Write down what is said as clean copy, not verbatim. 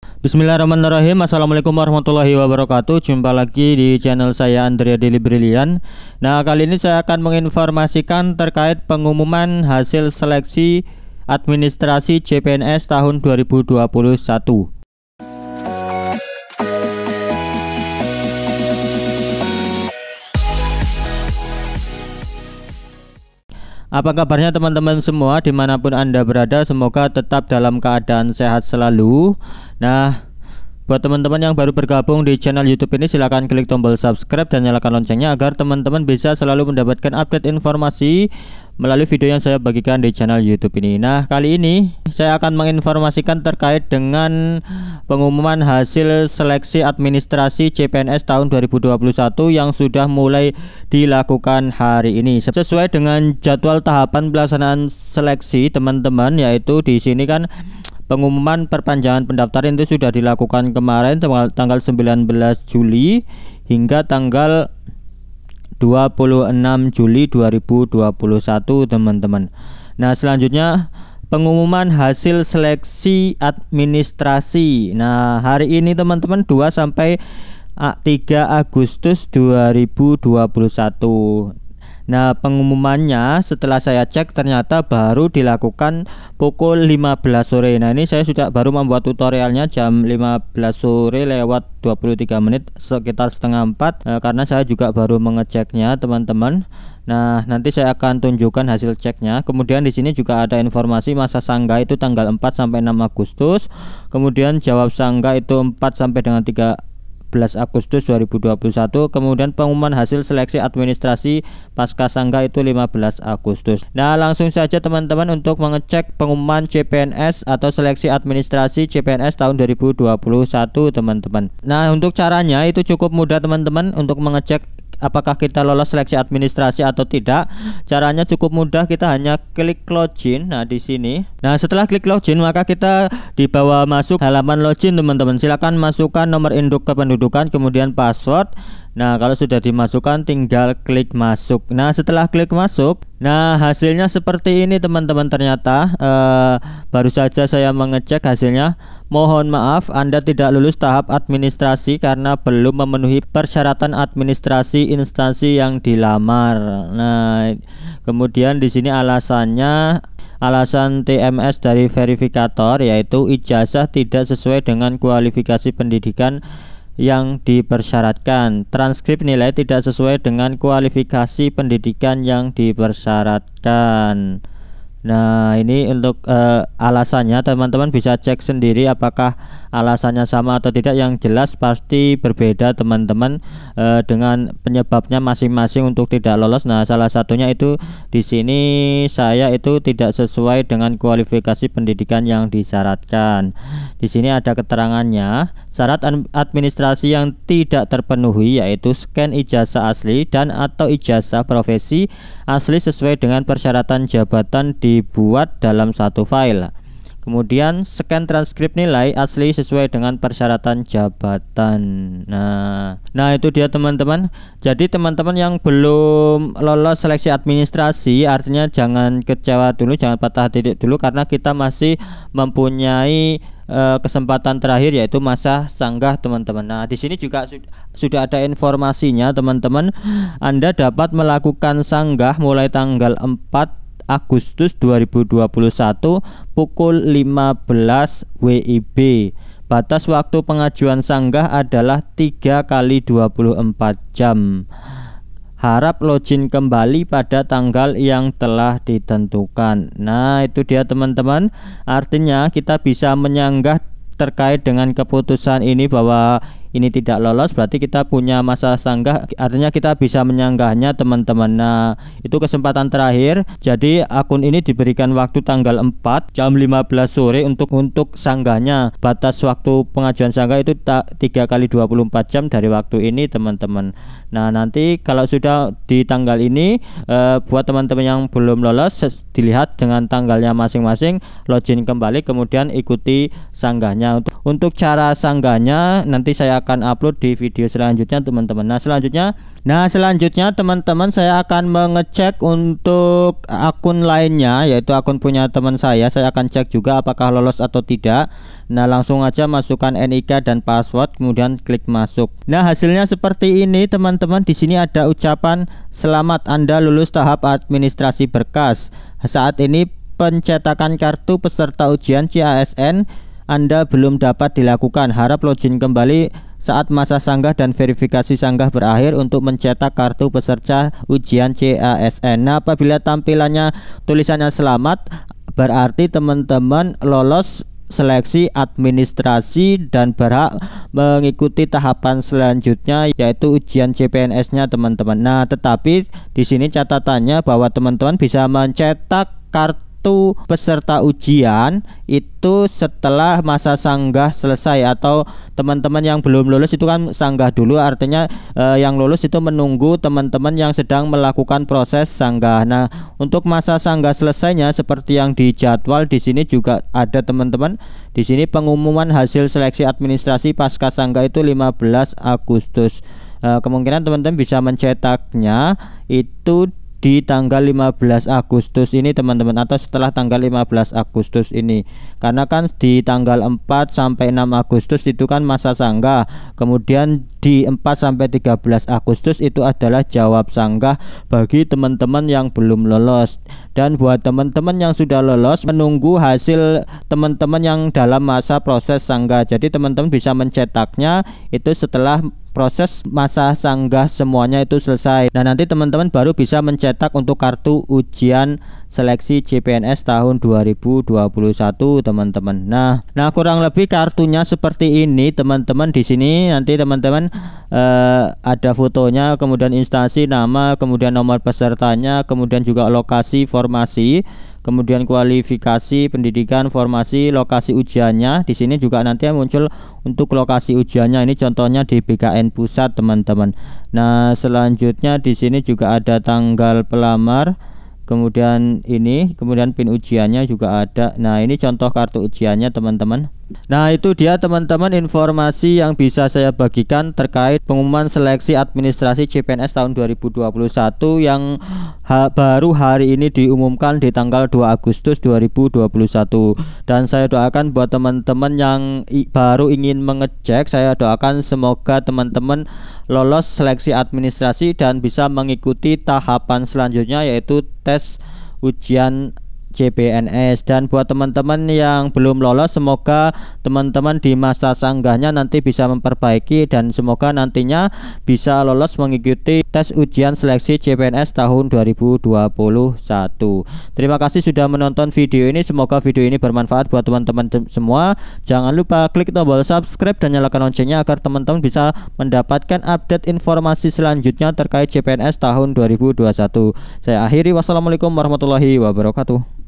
Bismillahirrahmanirrahim. Assalamualaikum warahmatullahi wabarakatuh. Jumpa lagi di channel saya Andrea Daily Brilliant. Nah, kali ini saya akan menginformasikan terkait pengumuman hasil seleksi administrasi CPNS tahun 2021. Apa kabarnya teman-teman semua dimanapun Anda berada, semoga tetap dalam keadaan sehat selalu. Nah, buat teman-teman yang baru bergabung di channel YouTube ini, silahkan klik tombol subscribe dan nyalakan loncengnya agar teman-teman bisa selalu mendapatkan update informasi melalui video yang saya bagikan di channel YouTube ini. Nah, kali ini saya akan menginformasikan terkait dengan pengumuman hasil seleksi administrasi CPNS tahun 2021 yang sudah mulai dilakukan hari ini. Sesuai dengan jadwal tahapan pelaksanaan seleksi teman-teman, yaitu di sini kan pengumuman perpanjangan pendaftaran itu sudah dilakukan kemarin tanggal 19 Juli hingga tanggal 26 Juli 2021 teman-teman. Nah, selanjutnya pengumuman hasil seleksi administrasi. Nah, hari ini teman-teman 2 sampai 3 Agustus 2021. Nah, pengumumannya setelah saya cek ternyata baru dilakukan pukul 15 sore. Nah, ini saya sudah baru membuat tutorialnya jam 15 sore lewat 23 menit, sekitar setengah 4, karena saya juga baru mengeceknya teman-teman. Nah, nanti saya akan tunjukkan hasil ceknya. Kemudian di sini juga ada informasi masa sanggah itu tanggal 4 sampai 6 Agustus. Kemudian jawab sanggah itu 4 sampai dengan 13 Agustus 2021. Kemudian pengumuman hasil seleksi administrasi pasca sanggah itu 15 Agustus. Nah, langsung saja teman-teman untuk mengecek pengumuman CPNS atau seleksi administrasi CPNS tahun 2021 teman-teman. Nah, untuk caranya itu cukup mudah teman-teman untuk mengecek apakah kita lolos seleksi administrasi atau tidak. Caranya cukup mudah, kita hanya klik login. Nah, di sini. Nah, setelah klik login maka kita dibawa masuk halaman login teman-teman. Silakan masukkan nomor induk kependudukan kemudian password. Nah, kalau sudah dimasukkan tinggal klik masuk. Nah, setelah klik masuk, nah hasilnya seperti ini teman-teman. Ternyata baru saja saya mengecek hasilnya. Mohon maaf, Anda tidak lulus tahap administrasi karena belum memenuhi persyaratan administrasi instansi yang dilamar. Nah, kemudian di sini alasannya alasan TMS dari verifikator, yaitu ijazah tidak sesuai dengan kualifikasi pendidikan yang dipersyaratkan. Transkrip nilai tidak sesuai dengan kualifikasi pendidikan yang dipersyaratkan. Nah, ini untuk alasannya teman-teman bisa cek sendiri apakah alasannya sama atau tidak. Yang jelas pasti berbeda teman-teman, dengan penyebabnya masing-masing untuk tidak lolos. Nah, salah satunya itu di sini saya itu tidak sesuai dengan kualifikasi pendidikan yang disyaratkan. Di sini ada keterangannya. Syarat administrasi yang tidak terpenuhi yaitu scan ijazah asli dan atau ijazah profesi asli sesuai dengan persyaratan jabatan dibuat dalam satu file. Kemudian scan transkrip nilai asli sesuai dengan persyaratan jabatan. Nah itu dia teman-teman. Jadi teman-teman yang belum lolos seleksi administrasi, artinya jangan kecewa dulu, jangan patah hati dulu, karena kita masih mempunyai kesempatan terakhir yaitu masa sanggah teman-teman. Nah, di sini juga sudah ada informasinya teman-teman. Anda dapat melakukan sanggah mulai tanggal 4 Agustus 2021 pukul 15 WIB. Batas waktu pengajuan sanggah adalah 3 kali 24 jam. Harap login kembali pada tanggal yang telah ditentukan. Nah, itu dia teman-teman. Artinya kita bisa menyanggah terkait dengan keputusan ini bahwa ini tidak lolos, berarti kita punya masa sanggah, artinya kita bisa menyanggahnya teman-teman. Nah, itu kesempatan terakhir. Jadi akun ini diberikan waktu tanggal 4 jam 15 sore untuk sanggahnya. Batas waktu pengajuan sanggah itu 3 kali 24 jam dari waktu ini teman-teman. Nah, nanti kalau sudah di tanggal ini, buat teman-teman yang belum lolos, dilihat dengan tanggalnya masing-masing, login kembali kemudian ikuti sanggahnya. Untuk cara sanggahnya nanti saya akan upload di video selanjutnya teman-teman. Nah, selanjutnya Nah, selanjutnya teman-teman saya akan mengecek untuk akun lainnya, yaitu akun punya teman saya. Saya akan cek juga apakah lolos atau tidak. Nah, langsung aja masukkan NIK dan password, kemudian klik masuk. Nah, hasilnya seperti ini teman-teman. Di sini ada ucapan selamat Anda lulus tahap administrasi berkas. Saat ini pencetakan kartu peserta ujian CASN Anda belum dapat dilakukan. Harap login kembali saat masa sanggah dan verifikasi sanggah berakhir untuk mencetak kartu peserta ujian CASN. Nah, apabila tampilannya tulisannya selamat, berarti teman-teman lolos seleksi administrasi dan berhak mengikuti tahapan selanjutnya, yaitu ujian CPNS-nya teman-teman. Nah, tetapi di sini catatannya bahwa teman-teman bisa mencetak kartu peserta ujian itu setelah masa sanggah selesai, atau teman-teman yang belum lulus itu kan sanggah dulu, artinya yang lulus itu menunggu teman-teman yang sedang melakukan proses sanggah. Nah, untuk masa sanggah selesainya seperti yang dijadwal di sini juga ada teman-teman. Di sini pengumuman hasil seleksi administrasi pasca sanggah itu 15 Agustus. Kemungkinan teman-teman bisa mencetaknya itu di tanggal 15 Agustus ini teman-teman, atau setelah tanggal 15 Agustus ini, karena kan di tanggal 4 sampai 6 Agustus itu kan masa sanggah, kemudian di 4 sampai 13 Agustus itu adalah jawab sanggah bagi teman-teman yang belum lolos. Dan buat teman-teman yang sudah lolos, menunggu hasil teman-teman yang dalam masa proses sanggah. Jadi teman-teman bisa mencetaknya itu setelah proses masa sanggah semuanya itu selesai. Nah, nanti teman-teman baru bisa mencetak untuk kartu ujian seleksi CPNS tahun 2021 teman-teman. Nah, kurang lebih kartunya seperti ini teman-teman. Di sini nanti teman-teman ada fotonya, kemudian instansi, nama, kemudian nomor pesertanya, kemudian juga lokasi formasi, kemudian kualifikasi pendidikan, formasi, lokasi ujiannya. Di sini juga nanti muncul untuk lokasi ujiannya. Ini contohnya di BKN Pusat teman-teman. Nah, selanjutnya di sini juga ada tanggal pelamar, kemudian kemudian pin ujiannya juga ada. Nah, ini contoh kartu ujiannya teman-teman. Nah, itu dia teman-teman informasi yang bisa saya bagikan terkait pengumuman seleksi administrasi CPNS tahun 2021 yang baru hari ini diumumkan di tanggal 2 Agustus 2021. Dan saya doakan buat teman-teman yang baru ingin mengecek, saya doakan semoga teman-teman lolos seleksi administrasi dan bisa mengikuti tahapan selanjutnya, yaitu tes ujian CPNS. Dan buat teman-teman yang belum lolos, semoga teman-teman di masa sanggahnya nanti bisa memperbaiki dan semoga nantinya bisa lolos mengikuti tes ujian seleksi CPNS tahun 2021. Terima kasih sudah menonton video ini. Semoga video ini bermanfaat buat teman-teman semua. Jangan lupa klik tombol subscribe dan nyalakan loncengnya agar teman-teman bisa mendapatkan update informasi selanjutnya terkait CPNS tahun 2021. Saya akhiri, wassalamualaikum warahmatullahi wabarakatuh.